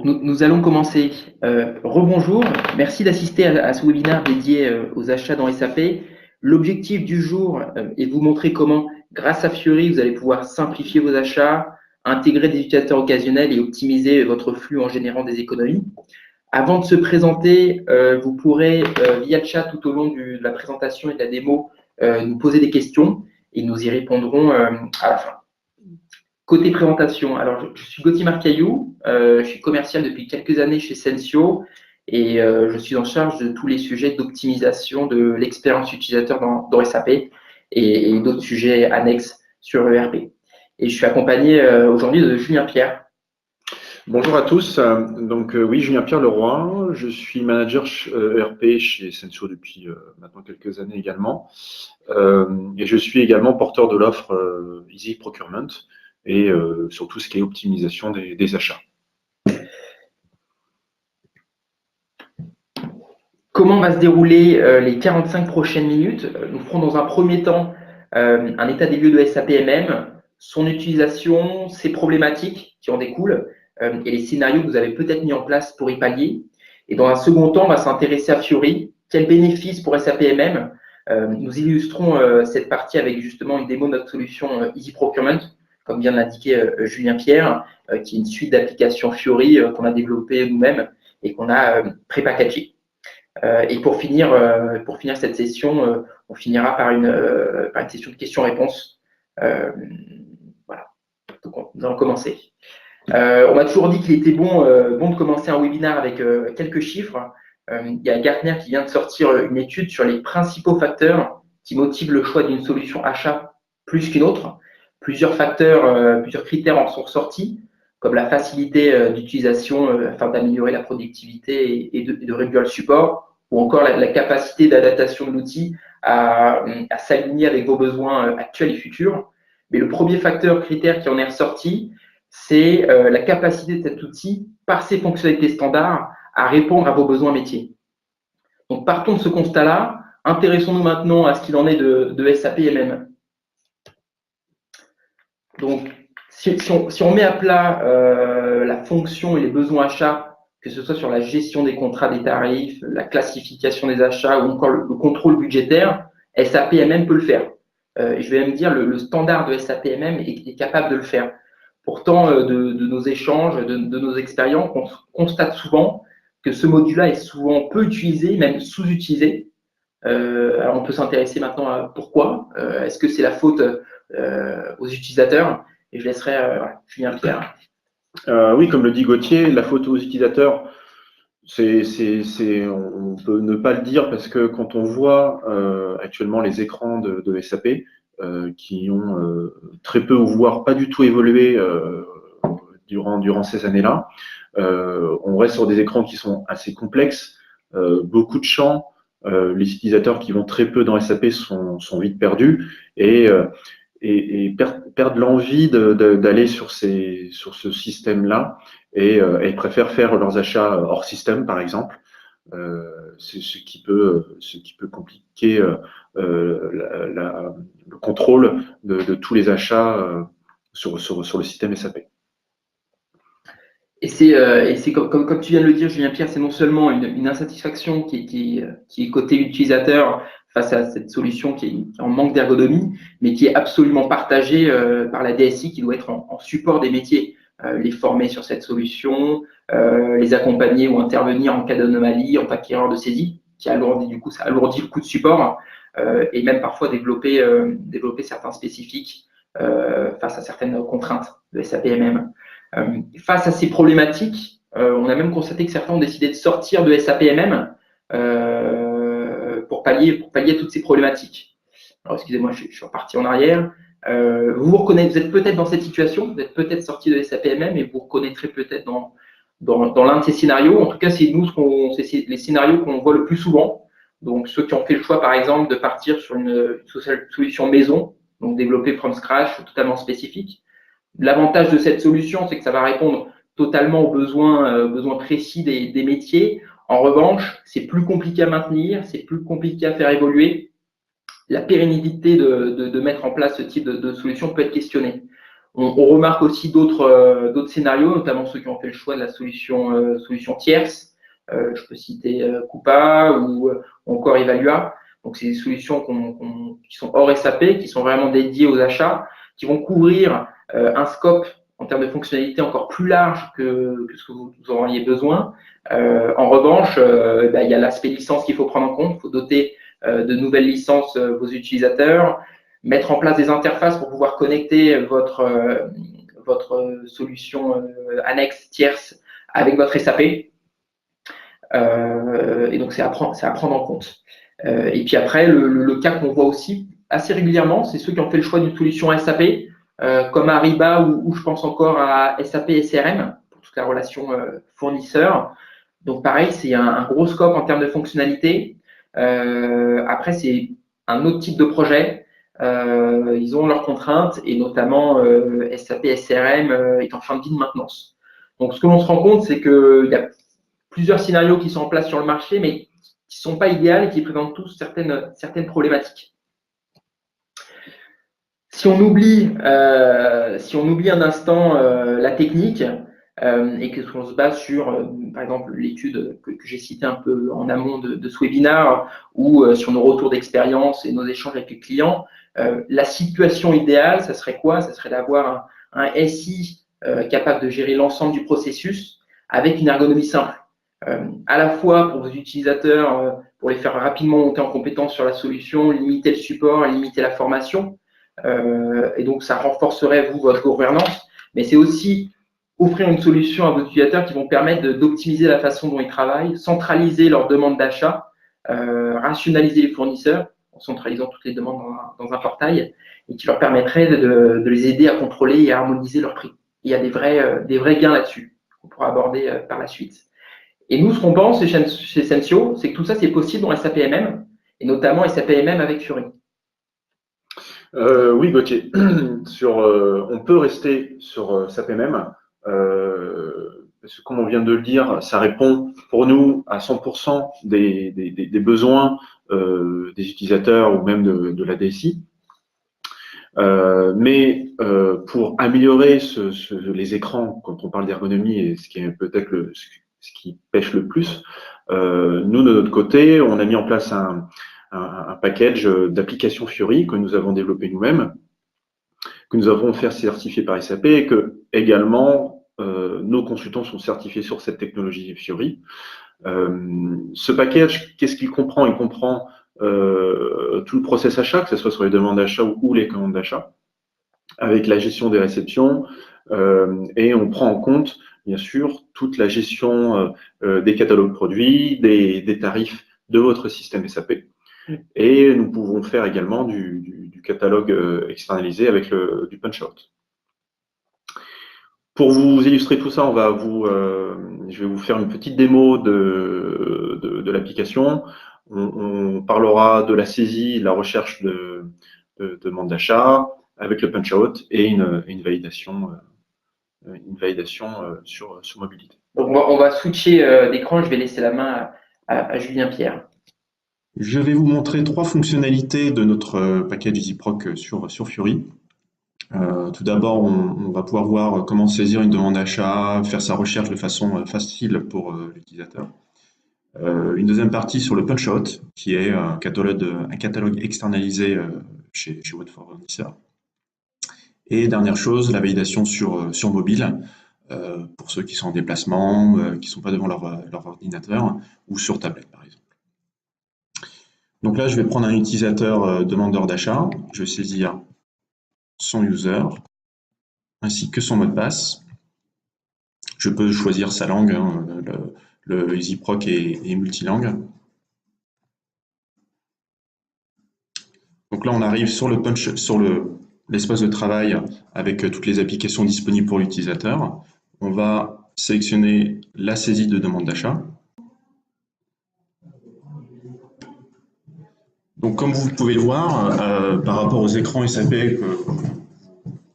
Nous allons commencer. Rebonjour, merci d'assister à ce webinaire dédié aux achats dans SAP. L'objectif du jour est de vous montrer comment, grâce à Fiori, vous allez pouvoir simplifier vos achats, intégrer des utilisateurs occasionnels et optimiser votre flux en générant des économies. Avant de se présenter, vous pourrez, via le chat tout au long de la présentation et de la démo, nous poser des questions et nous y répondrons à la fin. Côté présentation, alors je suis Gauthier Marcaillou, je suis commercial depuis quelques années chez Sensio et je suis en charge de tous les sujets d'optimisation de l'expérience utilisateur dans SAP et d'autres sujets annexes sur ERP. Et je suis accompagné aujourd'hui de Julien Pierre. Bonjour à tous, oui, Julien Pierre Leroy, je suis manager ERP chez Sensio depuis maintenant quelques années également, et je suis également porteur de l'offre Easy Procurement et sur tout ce qui est optimisation des achats. Comment va se dérouler les 45 prochaines minutes? Nous ferons dans un premier temps un état des lieux de SAP MM, son utilisation, ses problématiques qui en découlent et les scénarios que vous avez peut-être mis en place pour y pallier. Et dans un second temps, on va s'intéresser à Fiori. Quels bénéfices pour SAP MM? Nous illustrons cette partie avec justement une démo de notre solution Easy Procurement, comme vient de l'indiquer Julien Pierre, qui est une suite d'applications Fiori qu'on a développée nous-mêmes et qu'on a pré-packagée. Et pour finir cette session, on finira par une session de questions-réponses. Voilà, donc nous allons commencer. On m'a toujours dit qu'il était bon de commencer un webinaire avec quelques chiffres. Il y a Gartner qui vient de sortir une étude sur les principaux facteurs qui motivent le choix d'une solution achat plus qu'une autre. Plusieurs facteurs, plusieurs critères en sont ressortis, comme la facilité d'utilisation afin d'améliorer la productivité et de réduire le support, ou encore la capacité d'adaptation de l'outil à s'aligner avec vos besoins actuels et futurs. Mais le premier facteur critère qui en est ressorti, c'est la capacité de cet outil, par ses fonctionnalités standards, à répondre à vos besoins métiers. Donc, partons de ce constat-là. Intéressons-nous maintenant à ce qu'il en est de SAP MM. Donc, si on met à plat la fonction et les besoins achats, que ce soit sur la gestion des contrats des tarifs, la classification des achats ou encore le contrôle budgétaire, SAP MM peut le faire. Je vais même dire le standard de SAP MM est capable de le faire. Pourtant, de nos échanges, de nos expériences, on constate souvent que ce module-là est souvent peu utilisé, même sous-utilisé. Alors, on peut s'intéresser maintenant à pourquoi. Est-ce que c'est la faute aux utilisateurs? Et je laisserai Julien Pierre. Oui, comme le dit Gauthier, la faute aux utilisateurs, on peut ne pas le dire parce que quand on voit actuellement les écrans de SAP qui ont très peu ou voire pas du tout évolué durant ces années-là, on reste sur des écrans qui sont assez complexes, beaucoup de champs, les utilisateurs qui vont très peu dans SAP sont vite perdus et perdent l'envie d'aller sur ce système-là et préfèrent faire leurs achats hors système, par exemple. C'est ce qui peut compliquer le contrôle de tous les achats sur le système SAP. Et c'est comme tu viens de le dire, Julien Pierre, c'est non seulement une insatisfaction qui est côté utilisateur face à cette solution qui est en manque d'ergonomie, mais qui est absolument partagée par la DSI qui doit être en support des métiers, les former sur cette solution, les accompagner ou intervenir en cas d'anomalie, en cas d'erreur de saisie, qui alourdit du coup, ça alourdit le coût de support, et même parfois développer certains spécifiques face à certaines contraintes de SAP MM. Face à ces problématiques, on a même constaté que certains ont décidé de sortir de SAP MM pour pallier à toutes ces problématiques. Alors, excusez-moi, je suis reparti en arrière. Vous êtes peut-être dans cette situation, vous êtes peut-être sorti de SAP MM et vous reconnaîtrez peut-être dans l'un de ces scénarios. En tout cas, c'est c'est les scénarios qu'on voit le plus souvent. Donc, ceux qui ont fait le choix, par exemple, de partir sur une solution maison, donc développée from scratch, totalement spécifique. L'avantage de cette solution, c'est que ça va répondre totalement aux besoins précis des métiers. En revanche, c'est plus compliqué à maintenir, c'est plus compliqué à faire évoluer. La pérennité de mettre en place ce type de solution peut être questionnée. On remarque aussi d'autres scénarios, notamment ceux qui ont fait le choix de la solution tierce. Je peux citer Coupa ou encore Evalua. Donc, c'est des solutions qui sont hors SAP, qui sont vraiment dédiées aux achats, qui vont couvrir un scope en termes de fonctionnalité encore plus large que ce que vous auriez besoin. En revanche, il y a l'aspect licence qu'il faut prendre en compte. Il faut doter de nouvelles licences vos utilisateurs, mettre en place des interfaces pour pouvoir connecter votre solution annexe tierce avec votre SAP. Et donc, c'est à prendre en compte. Et puis après, le cas qu'on voit aussi assez régulièrement, c'est ceux qui ont fait le choix d'une solution SAP, comme Ariba ou je pense encore à SAP SRM, pour toute la relation fournisseur. Donc pareil, c'est un gros scope en termes de fonctionnalité. Après, c'est un autre type de projet. Ils ont leurs contraintes et notamment SAP SRM est en fin de vie de maintenance. Donc ce que l'on se rend compte, c'est qu'il y a plusieurs scénarios qui sont en place sur le marché, mais qui ne sont pas idéaux et qui présentent tous certaines problématiques. Si on oublie un instant la technique et que l'on se base sur, par exemple, l'étude que j'ai citée un peu en amont de ce webinaire ou sur nos retours d'expérience et nos échanges avec les clients, la situation idéale, ça serait quoi? Ça serait d'avoir un SI capable de gérer l'ensemble du processus avec une ergonomie simple. À la fois pour vos utilisateurs, pour les faire rapidement monter en compétence sur la solution, limiter le support, limiter la formation. Et donc, ça renforcerait, votre gouvernance. Mais c'est aussi offrir une solution à vos utilisateurs qui vont permettre d'optimiser la façon dont ils travaillent, centraliser leurs demandes d'achat, rationaliser les fournisseurs en centralisant toutes les demandes dans un portail et qui leur permettrait de les aider à contrôler et à harmoniser leurs prix. Il y a des vrais gains là-dessus qu'on pourra aborder par la suite. Et nous, ce qu'on pense chez Sensio, c'est que tout ça, c'est possible dans SAP MM, et notamment SAP MM avec Fiori. Oui, Gauthier. On peut rester sur SAP MM, parce que comme on vient de le dire, ça répond pour nous à 100% des besoins des utilisateurs ou même de la DSI. Mais pour améliorer les écrans, quand on parle d'ergonomie, et ce qui est peut-être ce qui pêche le plus, nous, de notre côté, on a mis en place un package d'applications Fiori que nous avons développé nous-mêmes, que nous avons fait certifier par SAP et que également nos consultants sont certifiés sur cette technologie Fiori. Ce package, qu'est-ce qu'il comprend? Il comprend tout le process achat, que ce soit sur les demandes d'achat ou les commandes d'achat, avec la gestion des réceptions, et on prend en compte, bien sûr, toute la gestion des catalogues produits, des tarifs de votre système SAP. Et nous pouvons faire également du catalogue externalisé avec du punch-out. Pour vous illustrer tout ça, je vais vous faire une petite démo de l'application. On parlera de la saisie, de la recherche de demande d'achat avec le punch-out et une validation sur mobilité. Donc, on va switcher d'écran. Je vais laisser la main à Julien Pierre. Je vais vous montrer 3 fonctionnalités de notre package EasyProc sur Fiori. Tout d'abord, on va pouvoir voir comment saisir une demande d'achat, faire sa recherche de façon facile pour l'utilisateur. Une deuxième partie sur le punch-out, qui est un catalogue externalisé chez votre fournisseur. Et dernière chose, la validation sur mobile, pour ceux qui sont en déplacement, qui ne sont pas devant leur ordinateur, ou sur tablette par exemple. Donc là, je vais prendre un utilisateur demandeur d'achat, je vais saisir son user, ainsi que son mot de passe. Je peux choisir sa langue, hein, le EasyProc est multilangue. Donc là, on arrive sur l'espace de travail avec toutes les applications disponibles pour l'utilisateur. On va sélectionner la saisie de demande d'achat. Donc comme vous pouvez le voir, par rapport aux écrans SAP que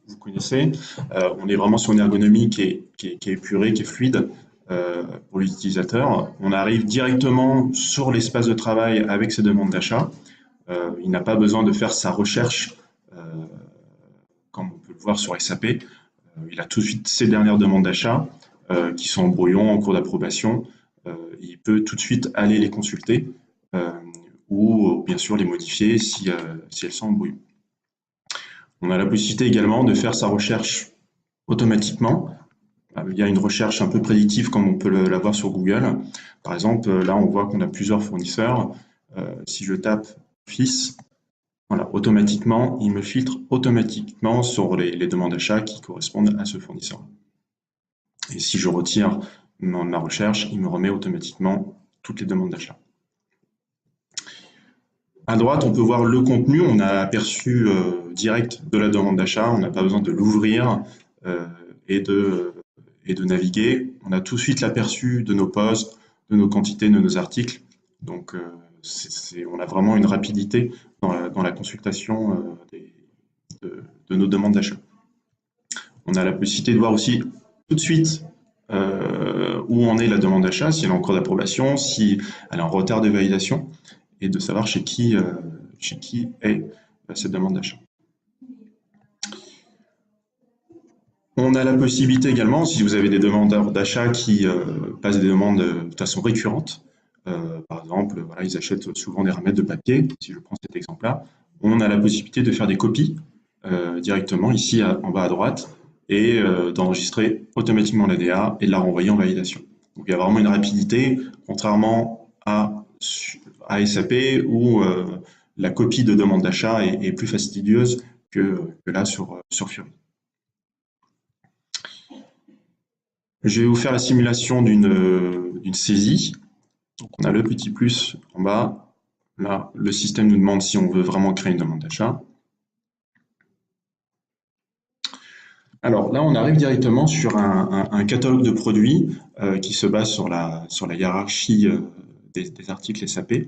vous connaissez, on est vraiment sur une ergonomie qui est épurée, qui est fluide pour l'utilisateur. On arrive directement sur l'espace de travail avec ses demandes d'achat. Il n'a pas besoin de faire sa recherche, comme on peut le voir sur SAP. Il a tout de suite ses dernières demandes d'achat qui sont en brouillon, en cours d'approbation. Il peut tout de suite aller les consulter ou bien sûr les modifier si elles sont en brouillon. On a la possibilité également de faire sa recherche automatiquement via une recherche un peu prédictive comme on peut l'avoir sur Google. Par exemple, là on voit qu'on a plusieurs fournisseurs. Si je tape Office, voilà, automatiquement, il me filtre automatiquement sur les demandes d'achat qui correspondent à ce fournisseur. Et si je retire ma recherche, il me remet automatiquement toutes les demandes d'achat. À droite, on peut voir le contenu. On a aperçu direct de la demande d'achat. On n'a pas besoin de l'ouvrir et de naviguer. On a tout de suite l'aperçu de nos postes, de nos quantités, de nos articles. Donc, on a vraiment une rapidité dans la consultation de nos demandes d'achat. On a la possibilité de voir aussi tout de suite où en est la demande d'achat, si elle est en cours d'approbation, si elle est en retard de validation, et de savoir chez qui est cette demande d'achat. On a la possibilité également, si vous avez des demandeurs d'achat qui passent des demandes de façon récurrente, par exemple, voilà, ils achètent souvent des ramettes de papier, si je prends cet exemple-là, on a la possibilité de faire des copies directement ici en bas à droite et d'enregistrer automatiquement l'ADA et de la renvoyer en validation. Donc il y a vraiment une rapidité, contrairement à SAP où la copie de demande d'achat est plus fastidieuse que là sur Fiori. Je vais vous faire la simulation d'une saisie. Donc on a le petit plus en bas. Là, le système nous demande si on veut vraiment créer une demande d'achat. Alors là, on arrive directement sur un catalogue de produits qui se base sur la hiérarchie des articles SAP.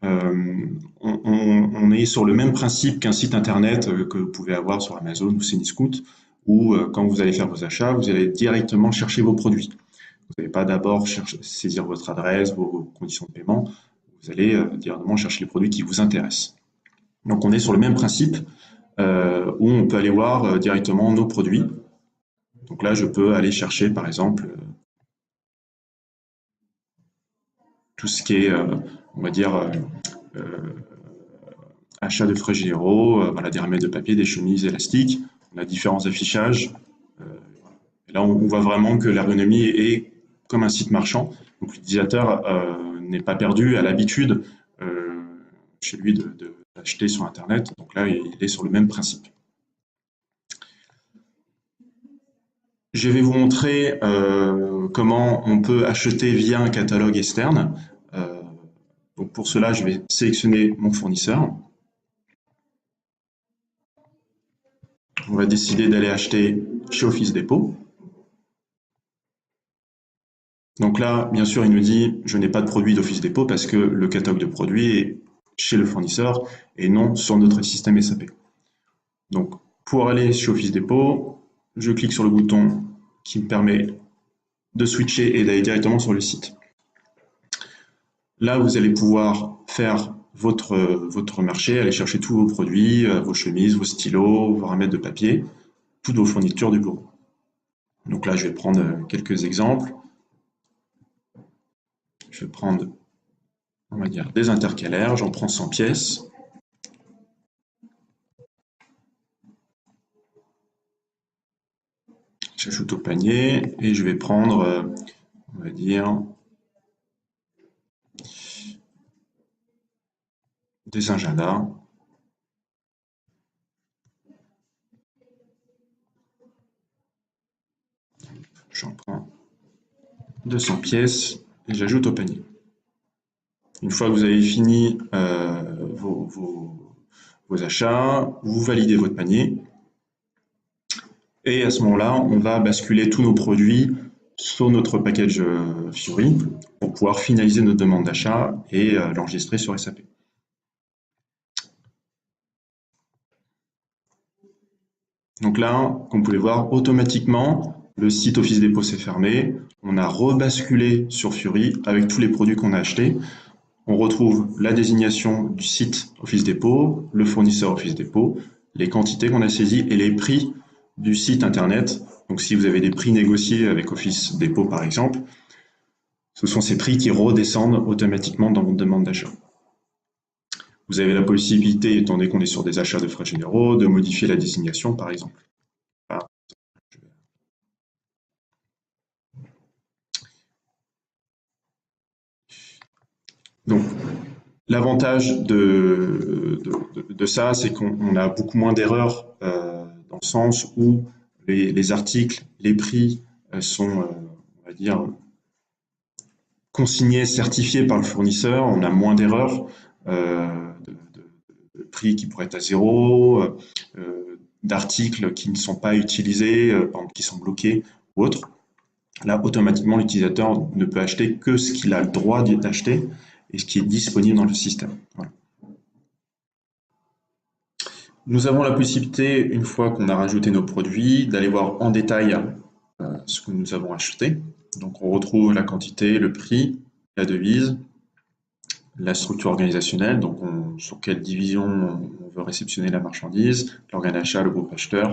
On est sur le même principe qu'un site internet que vous pouvez avoir sur Amazon ou Cdiscount, où quand vous allez faire vos achats, vous allez directement chercher vos produits. Vous n'allez pas d'abord saisir votre adresse, vos conditions de paiement, vous allez directement chercher les produits qui vous intéressent. Donc on est sur le même principe où on peut aller voir directement nos produits. Donc là, je peux aller chercher par exemple tout ce qui est, on va dire, achat de frais généraux, voilà, des ramettes de papier, des chemises élastiques. On a différents affichages. Et là, on voit vraiment que l'ergonomie est comme un site marchand. Donc l'utilisateur n'est pas perdu à l'habitude chez lui d'acheter sur Internet. Donc là, il est sur le même principe. Je vais vous montrer comment on peut acheter via un catalogue externe. Donc pour cela, je vais sélectionner mon fournisseur. On va décider d'aller acheter chez Office Depot. Donc là, bien sûr, il nous dit « je n'ai pas de produit d'Office Depot » parce que le catalogue de produits est chez le fournisseur et non sur notre système SAP. Donc pour aller chez Office Depot, je clique sur le bouton qui me permet de switcher et d'aller directement sur le site. Là, vous allez pouvoir faire votre marché, aller chercher tous vos produits, vos chemises, vos stylos, vos ramettes de papier, toutes vos fournitures du bureau. Donc là, je vais prendre quelques exemples. Je vais prendre, on va dire, des intercalaires, j'en prends 100 pièces. J'ajoute au panier et je vais prendre, on va dire, des agendas. J'en prends 200 pièces et j'ajoute au panier. Une fois que vous avez fini vos achats, vous validez votre panier. Et à ce moment-là, on va basculer tous nos produits sur notre package Fiori pour pouvoir finaliser notre demande d'achat et l'enregistrer sur SAP. Donc là, comme vous pouvez voir, automatiquement, le site Office Depot s'est fermé. On a rebasculé sur Fiori avec tous les produits qu'on a achetés. On retrouve la désignation du site Office Depot, le fournisseur Office Depot, les quantités qu'on a saisies et les prix du site internet. Donc si vous avez des prix négociés avec Office Dépôt par exemple, ce sont ces prix qui redescendent automatiquement dans votre demande d'achat. Vous avez la possibilité, étant donné qu'on est sur des achats de frais généraux, de modifier la désignation par exemple. Voilà. Donc, l'avantage de ça, c'est qu'on a beaucoup moins d'erreurs dans le sens où les articles, les prix sont, on va dire, consignés, certifiés par le fournisseur. On a moins d'erreurs de prix qui pourraient être à zéro, d'articles qui ne sont pas utilisés, par exemple, qui sont bloqués ou autres. Là, automatiquement, l'utilisateur ne peut acheter que ce qu'il a le droit d'acheter et ce qui est disponible dans le système. Voilà. Nous avons la possibilité, une fois qu'on a rajouté nos produits, d'aller voir en détail ce que nous avons acheté. Donc on retrouve la quantité, le prix, la devise, la structure organisationnelle, donc sur quelle division on veut réceptionner la marchandise, l'organe d'achat, le groupe acheteur,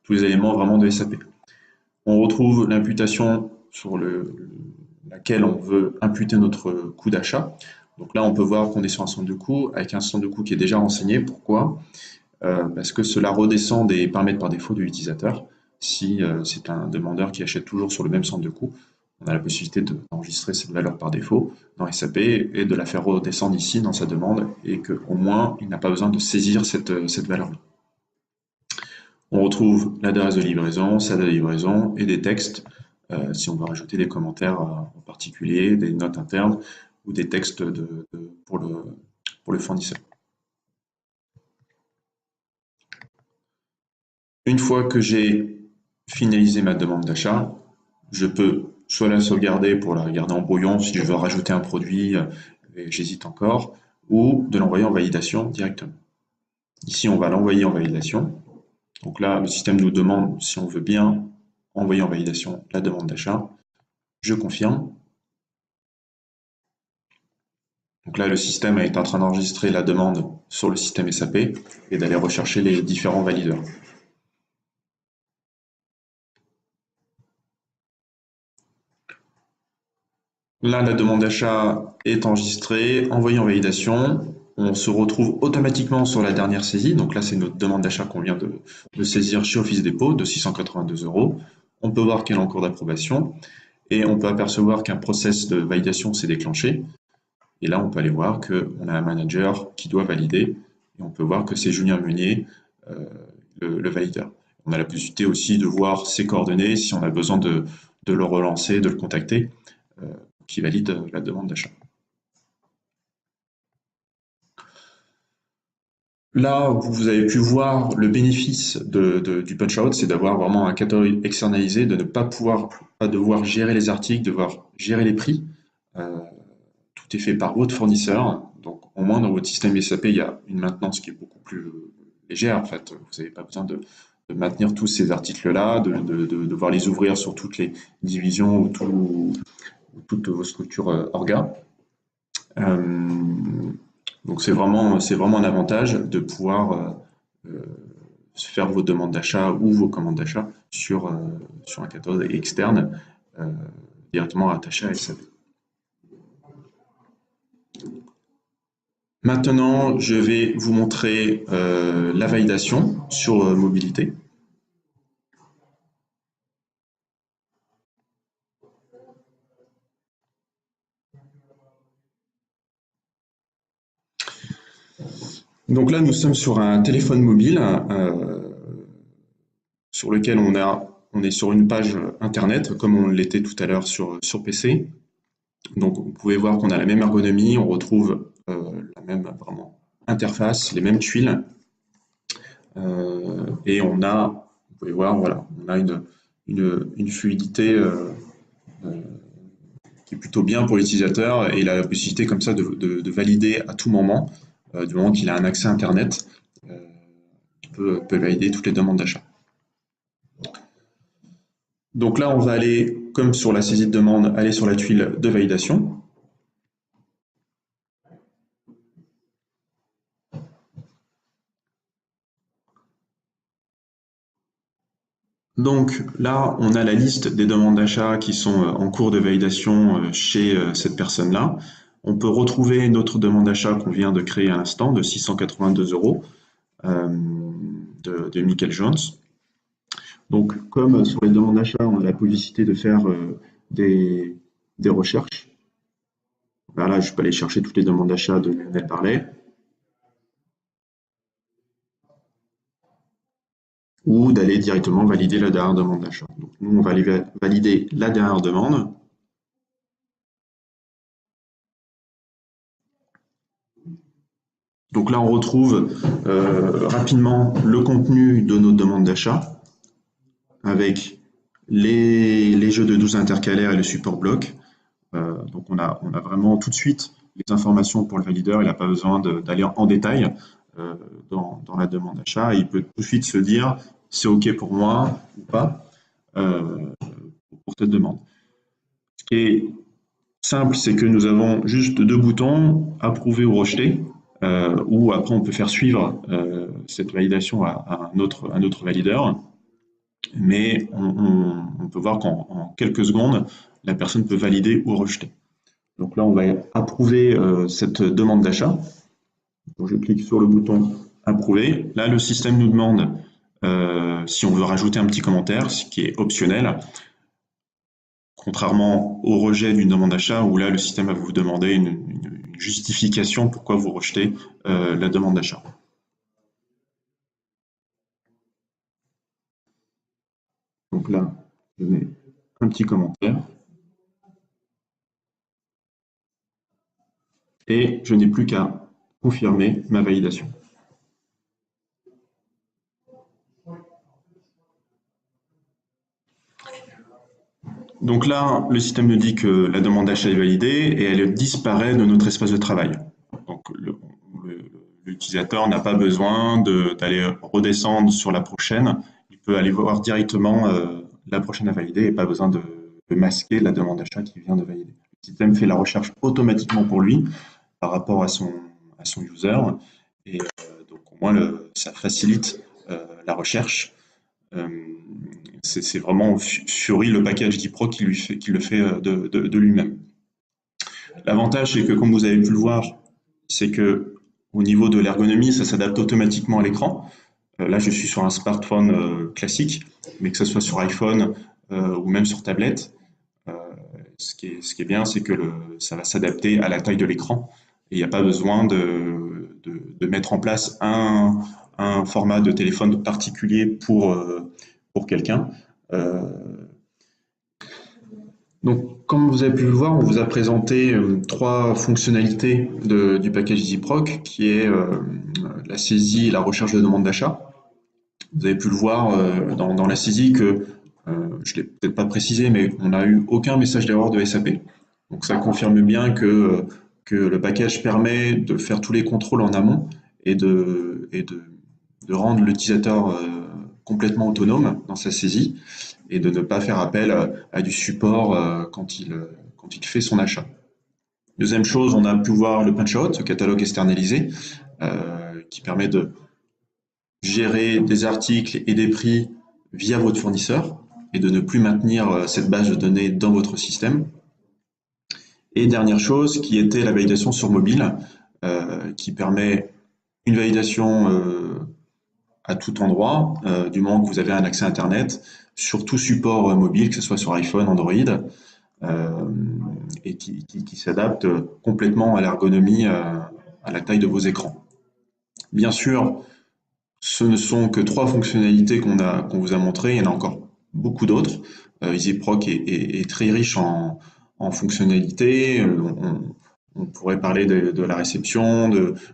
tous les éléments vraiment de SAP. On retrouve l'imputation sur laquelle on veut imputer notre coût d'achat. Donc là, on peut voir qu'on est sur un centre de coût avec un centre de coût qui est déjà renseigné. Pourquoi? Parce que cela redescend des paramètres par défaut de l'utilisateur. Si c'est un demandeur qui achète toujours sur le même centre de coût, on a la possibilité d'enregistrer cette valeur par défaut dans SAP et de la faire redescendre ici dans sa demande et qu'au moins, il n'a pas besoin de saisir cette valeur-là. On retrouve l'adresse de livraison, sa date de livraison et des textes, si on veut rajouter des commentaires en particulier, des notes internes ou des textes pour le fournisseur. Une fois que j'ai finalisé ma demande d'achat, je peux soit la sauvegarder pour la garder en brouillon si je veux rajouter un produit et j'hésite encore, ou de l'envoyer en validation directement. Ici, on va l'envoyer en validation. Donc là, le système nous demande si on veut bien envoyer en validation la demande d'achat. Je confirme. Donc là, le système est en train d'enregistrer la demande sur le système SAP et d'aller rechercher les différents valideurs. Là, la demande d'achat est enregistrée, envoyée en validation. On se retrouve automatiquement sur la dernière saisie. Donc là, c'est notre demande d'achat qu'on vient de saisir chez Office Dépôt de 682 €. On peut voir qu'elle est en cours d'approbation et on peut apercevoir qu'un process de validation s'est déclenché. Et là, on peut aller voir qu'on a un manager qui doit valider et on peut voir que c'est Julien Meunier, le valideur. On a la possibilité aussi de voir ses coordonnées si on a besoin de le relancer, de le contacter, qui valide la demande d'achat. Là, vous avez pu voir le bénéfice du punch-out, c'est d'avoir vraiment un catalogue externalisé, de ne pas devoir gérer les articles, devoir gérer les prix. Tout est fait par votre fournisseur. Donc, au moins, dans votre système SAP, il y a une maintenance qui est beaucoup plus légère. En fait, vous n'avez pas besoin de maintenir tous ces articles-là, de devoir les ouvrir sur toutes les divisions ou toutes vos structures orga. Donc c'est vraiment un avantage de pouvoir faire vos demandes d'achat ou vos commandes d'achat sur un catalogue externe directement rattaché à SAP. Maintenant, je vais vous montrer la validation sur mobilité. Donc là, nous sommes sur un téléphone mobile sur lequel on est sur une page internet, comme on l'était tout à l'heure sur PC. Donc vous pouvez voir qu'on a la même ergonomie, on retrouve la même vraiment interface, les mêmes tuiles. Et on a, vous pouvez voir, voilà, on a une fluidité qui est plutôt bien pour l'utilisateur et il a la possibilité comme ça de valider à tout moment, du moment qu'il a un accès Internet, il peut valider toutes les demandes d'achat. Donc là, on va aller, comme sur la saisie de demande, aller sur la tuile de validation. Donc là, on a la liste des demandes d'achat qui sont en cours de validation chez cette personne-là. On peut retrouver notre demande d'achat qu'on vient de créer à l'instant de 682 € de Michael Jones. Donc, comme sur les demandes d'achat, on a la possibilité de faire des recherches. Là, je peux aller chercher toutes les demandes d'achat de Lionel Barlet. Ou d'aller directement valider la dernière demande d'achat. Donc, nous, on va aller valider la dernière demande. Donc là, on retrouve rapidement le contenu de notre demande d'achat avec les jeux de 12 intercalaires et le support bloc. Donc on a vraiment tout de suite les informations pour le valideur. Il n'a pas besoin d'aller en détail dans la demande d'achat. Il peut tout de suite se dire c'est OK pour moi ou pas pour cette demande. Ce qui est simple, c'est que nous avons juste 2 boutons, approuver ou rejeter, ou après on peut faire suivre cette validation à un autre valideur. Mais on peut voir qu'en quelques secondes, la personne peut valider ou rejeter. Donc là, on va approuver cette demande d'achat. Je clique sur le bouton approuver. Là, le système nous demande si on veut rajouter un petit commentaire, ce qui est optionnel. Contrairement au rejet d'une demande d'achat, où là, le système va vous demander une justification pourquoi vous rejetez la demande d'achat. Donc là, je mets un petit commentaire. Et je n'ai plus qu'à confirmer ma validation. Donc là, le système nous dit que la demande d'achat est validée et elle disparaît de notre espace de travail. Donc l'utilisateur n'a pas besoin d'aller redescendre sur la prochaine. Il peut aller voir directement la prochaine à valider et pas besoin de masquer la demande d'achat qu'il vient de valider. Le système fait la recherche automatiquement pour lui par rapport à son user et donc au moins ça facilite la recherche. C'est vraiment Fiori, le package d'eProc qui le fait de lui-même. L'avantage, c'est que comme vous avez pu le voir, c'est que au niveau de l'ergonomie, ça s'adapte automatiquement à l'écran. Là, je suis sur un smartphone classique, mais que ce soit sur iPhone ou même sur tablette, ce qui est bien, c'est que ça va s'adapter à la taille de l'écran. Et il n'y a pas besoin de mettre en place un format de téléphone particulier pour quelqu'un. Donc, comme vous avez pu le voir, on vous a présenté 3 fonctionnalités du package EasyProc, qui est la saisie et la recherche de demande d'achat. Vous avez pu le voir dans la saisie que, je ne l'ai peut-être pas précisé, mais on n'a eu aucun message d'erreur de SAP. Donc ça confirme bien que le package permet de faire tous les contrôles en amont et de rendre l'utilisateur complètement autonome dans sa saisie et de ne pas faire appel à du support quand il fait son achat. Deuxième chose, on a pu voir le punch-out, ce catalogue externalisé, qui permet de gérer des articles et des prix via votre fournisseur et de ne plus maintenir cette base de données dans votre système. Et dernière chose, qui était la validation sur mobile, qui permet une validation à tout endroit, du moment que vous avez un accès Internet, sur tout support mobile, que ce soit sur iPhone, Android, et qui s'adapte complètement à l'ergonomie, à la taille de vos écrans. Bien sûr, ce ne sont que 3 fonctionnalités qu'on vous a montrées, il y en a encore beaucoup d'autres. EasyProc est très riche en fonctionnalités. On pourrait parler de la réception,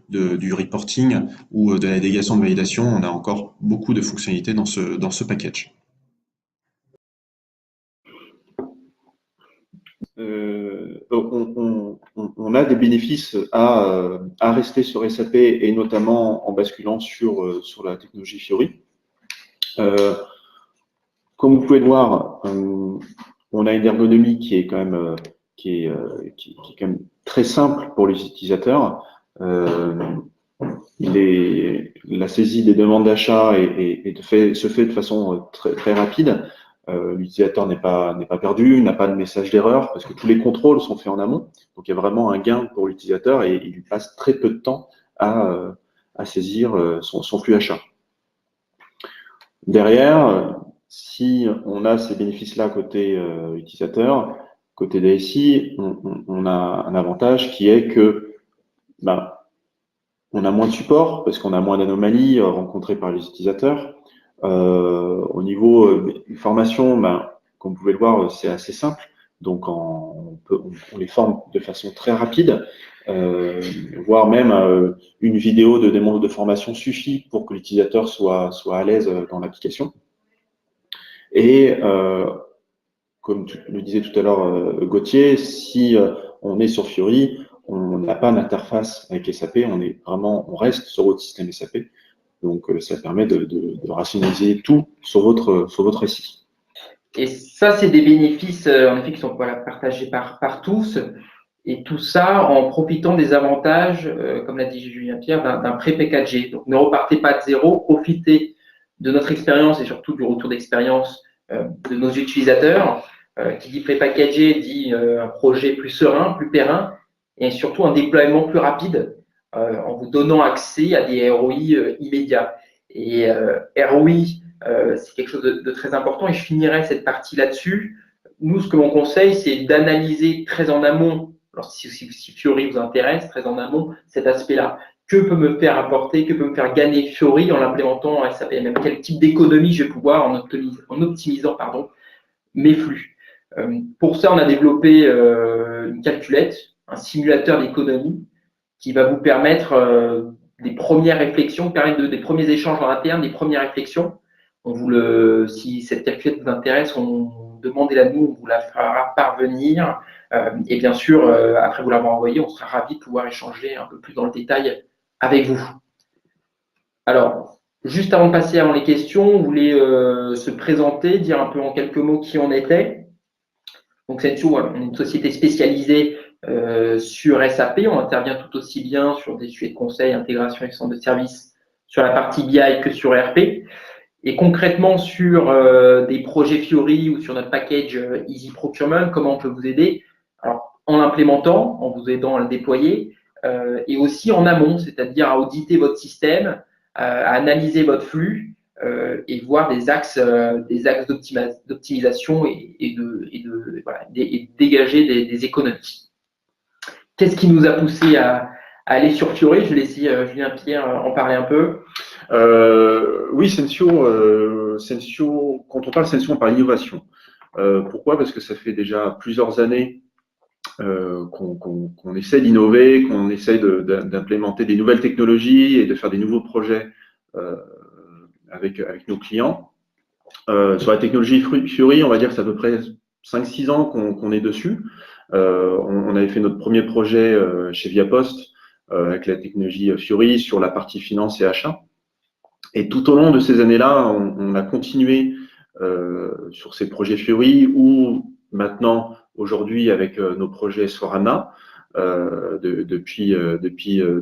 du reporting ou de la délégation de validation. On a encore beaucoup de fonctionnalités dans ce package. On a des bénéfices à rester sur SAP et notamment en basculant sur la technologie Fiori. Comme vous pouvez le voir, on a une ergonomie qui est quand même très simple pour les utilisateurs. la saisie des demandes d'achat se fait de façon très rapide. L'utilisateur n'est pas perdu, n'a pas de message d'erreur parce que tous les contrôles sont faits en amont. Donc, il y a vraiment un gain pour l'utilisateur et il passe très peu de temps à saisir son flux achat. Derrière, si on a ces bénéfices-là côté utilisateur, côté DSI, on a un avantage qui est que on a moins de support parce qu'on a moins d'anomalies rencontrées par les utilisateurs. Au niveau formation, comme vous pouvez le voir, c'est assez simple. Donc, on les forme de façon très rapide, voire même une vidéo de démo de formation suffit pour que l'utilisateur soit à l'aise dans l'application. Et comme le disait tout à l'heure Gauthier, si on est sur Fiori, on n'a pas d'interface avec SAP, on reste sur votre système SAP. Donc, ça permet de rationaliser tout sur votre SI. Et ça, c'est des bénéfices, en effet, qui sont partagés par tous. Et tout ça en profitant des avantages, comme l'a dit Julien-Pierre, d'un pré-packagé. Donc, ne repartez pas de zéro, profitez de notre expérience et surtout du retour d'expérience de nos utilisateurs. Qui dit pré-packagé dit un projet plus serein, plus périn et surtout un déploiement plus rapide en vous donnant accès à des ROI immédiats. Et ROI, c'est quelque chose de très important et je finirai cette partie là-dessus. Nous, ce que l'on conseille, c'est d'analyser très en amont, alors si Fiori vous intéresse, très en amont, cet aspect-là. Que peut me faire apporter, que peut me faire gagner Fiori en l'implémentant en SAPMM? Quel type d'économie je vais pouvoir en optimisant mes flux? Pour ça, on a développé une calculette, un simulateur d'économie qui va vous permettre des premières réflexions, des premiers échanges en interne, des premières réflexions. Si cette calculette vous intéresse, demandez-la nous, on vous la fera parvenir. Et bien sûr, après vous l'avoir envoyée, on sera ravis de pouvoir échanger un peu plus dans le détail avec vous. Alors, juste avant de passer avant les questions, on voulait se présenter, dire un peu en quelques mots qui on était. Donc, Sensio, on est une société spécialisée sur SAP. On intervient tout aussi bien sur des sujets de conseil, intégration et centre de service sur la partie BI que sur ERP. Et concrètement, sur des projets Fiori ou sur notre package Easy Procurement, comment on peut vous aider? Alors, en l'implémentant, en vous aidant à le déployer, et aussi en amont, c'est-à-dire à auditer votre système, à analyser votre flux, et voir des axes d'optimisation et dégager des économies. Qu'est-ce qui nous a poussé à aller sur Fiori? Je vais laisser Julien-Pierre en parler un peu. Oui, Sensio, quand on parle Sensio, on parle innovation. Pourquoi? Parce que ça fait déjà plusieurs années qu'on essaie d'innover, qu'on essaie d'implémenter des nouvelles technologies et de faire des nouveaux projets avec nos clients. Sur la technologie Fiori, on va dire que c'est à peu près 5-6 ans qu'on est dessus. On avait fait notre premier projet chez Viapost avec la technologie Fiori sur la partie finance et achat. Et tout au long de ces années-là, on a continué sur ces projets Fiori ou maintenant, aujourd'hui, avec nos projets S/4HANA depuis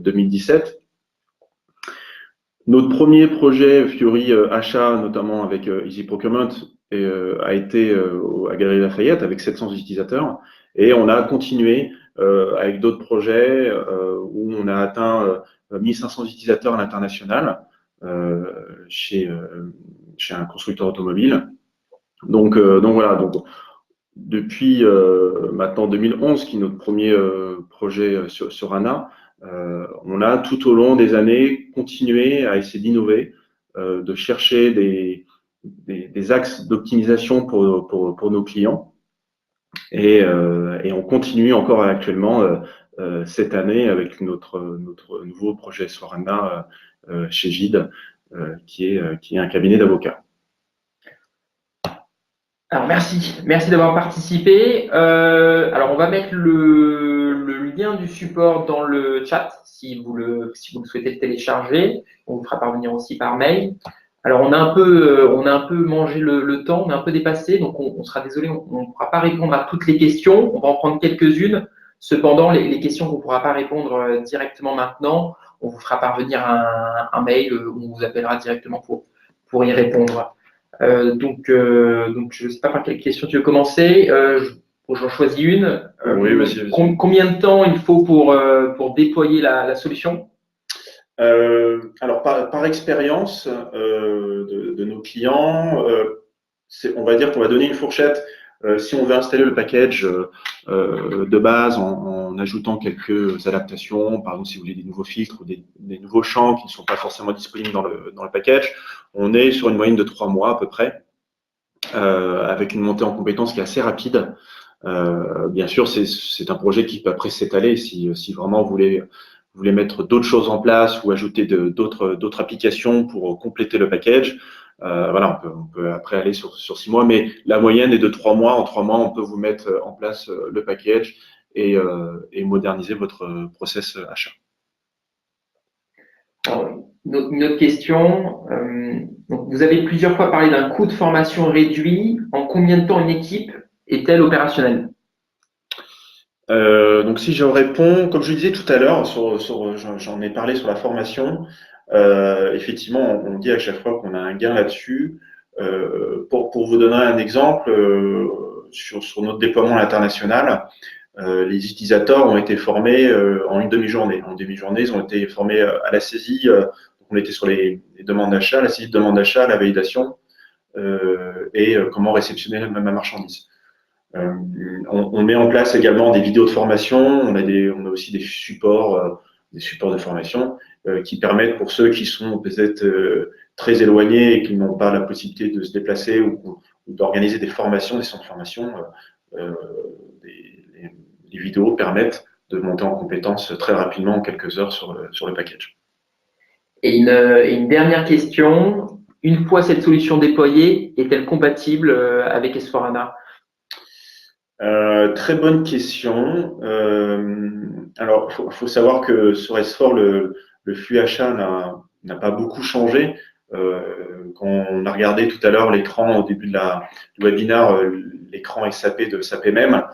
2017. Notre premier projet Fiori achat, notamment avec Easy Procurement, a été à Galeries Lafayette avec 700 utilisateurs. Et on a continué avec d'autres projets où on a atteint 1500 utilisateurs à l'international chez un constructeur automobile. Donc voilà. Donc, depuis maintenant 2011, qui est notre premier projet sur ANA, on a tout au long des années continué à essayer d'innover, de chercher des axes d'optimisation pour nos clients. Et on continue encore actuellement cette année avec notre nouveau projet S/4HANA chez Gide, qui est un cabinet d'avocats. Alors merci d'avoir participé. Alors on va mettre le lien du support dans le chat si vous le souhaitez le télécharger. On vous fera parvenir aussi par mail. Alors on a un peu mangé le temps, on est un peu dépassé, donc on sera désolé, on ne pourra pas répondre à toutes les questions. On va en prendre quelques-unes. Cependant, les questions qu'on ne pourra pas répondre directement maintenant, on vous fera parvenir un mail où on vous appellera directement pour y répondre. Donc, je ne sais pas par quelle question tu veux commencer. J'en choisis une. Oui, vas-y. Combien de temps il faut pour déployer la solution? Alors, par expérience de nos clients, on va dire qu'on va donner une fourchette. Si on veut installer le package de base en ajoutant quelques adaptations, par exemple si vous voulez des nouveaux filtres ou des nouveaux champs qui ne sont pas forcément disponibles dans le package, on est sur une moyenne de 3 mois à peu près, avec une montée en compétences qui est assez rapide. Bien sûr, c'est un projet qui peut après s'étaler si vraiment vous voulez mettre d'autres choses en place ou ajouter d'autres applications pour compléter le package. Voilà, on peut après aller sur 6 mois, mais la moyenne est de 3 mois. En 3 mois, on peut vous mettre en place le package et moderniser votre process achat. Alors, une autre question. Donc vous avez plusieurs fois parlé d'un coût de formation réduit. En combien de temps une équipe est-elle opérationnelle? Donc si je réponds, comme je le disais tout à l'heure, j'en ai parlé sur la formation, effectivement, on dit à chaque fois qu'on a un gain là-dessus. Pour vous donner un exemple, sur notre déploiement international, les utilisateurs ont été formés en une demi-journée. En demi-journée, ils ont été formés à la saisie. On était sur les demandes d'achat, la saisie de demande d'achat, la validation et comment réceptionner la marchandise. On met en place également des vidéos de formation. On a aussi des supports de formation qui permettent pour ceux qui sont peut-être très éloignés et qui n'ont pas la possibilité de se déplacer ou d'organiser des formations, des centres de formation. Les vidéos permettent de monter en compétence très rapidement en quelques heures sur le package. Et une dernière question. Une fois cette solution déployée, est-elle compatible avec S/4HANA? Très bonne question. Alors, faut savoir que sur S4, le flux achat n'a pas beaucoup changé. Quand on a regardé tout à l'heure l'écran au début du webinaire, l'écran SAP de SAP même,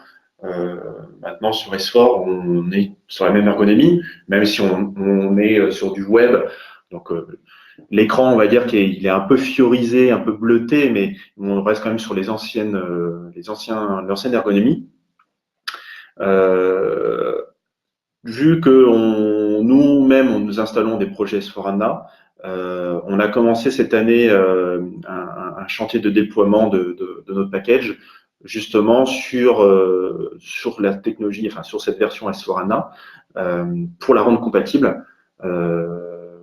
maintenant sur S4, on est sur la même ergonomie, même si on est sur du web. Donc, l'écran, on va dire qu'il est un peu fiorisé, un peu bleuté, mais on reste quand même sur l'ancienne ergonomie. Vu que nous-mêmes, nous installons des projets S/4HANA, on a commencé cette année un chantier de déploiement de notre package, justement sur la technologie, enfin sur cette version S/4HANA, pour la rendre compatible.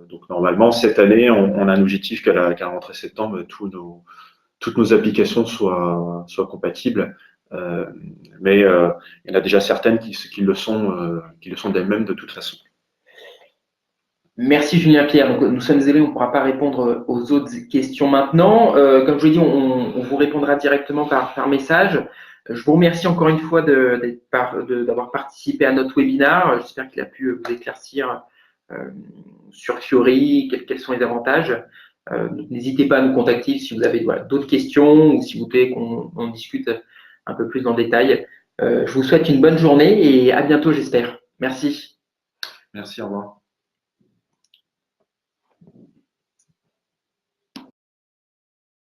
Donc normalement, cette année, on a un objectif qu'à la rentrée septembre, toutes nos applications soient compatibles. Mais il y en a déjà certaines qui le sont d'elles-mêmes de toute façon. Merci Julien Pierre. Donc, nous sommes désolés, on ne pourra pas répondre aux autres questions maintenant. Comme je vous l'ai dit, on vous répondra directement par message. Je vous remercie encore une fois d'avoir participé à notre webinaire. J'espère qu'il a pu vous éclaircir sur Fiori, quels sont les avantages. N'hésitez pas à nous contacter si vous avez d'autres questions ou si vous voulez qu'on discute un peu plus dans le détail. Je vous souhaite une bonne journée et à bientôt, j'espère. Merci. Merci, au revoir.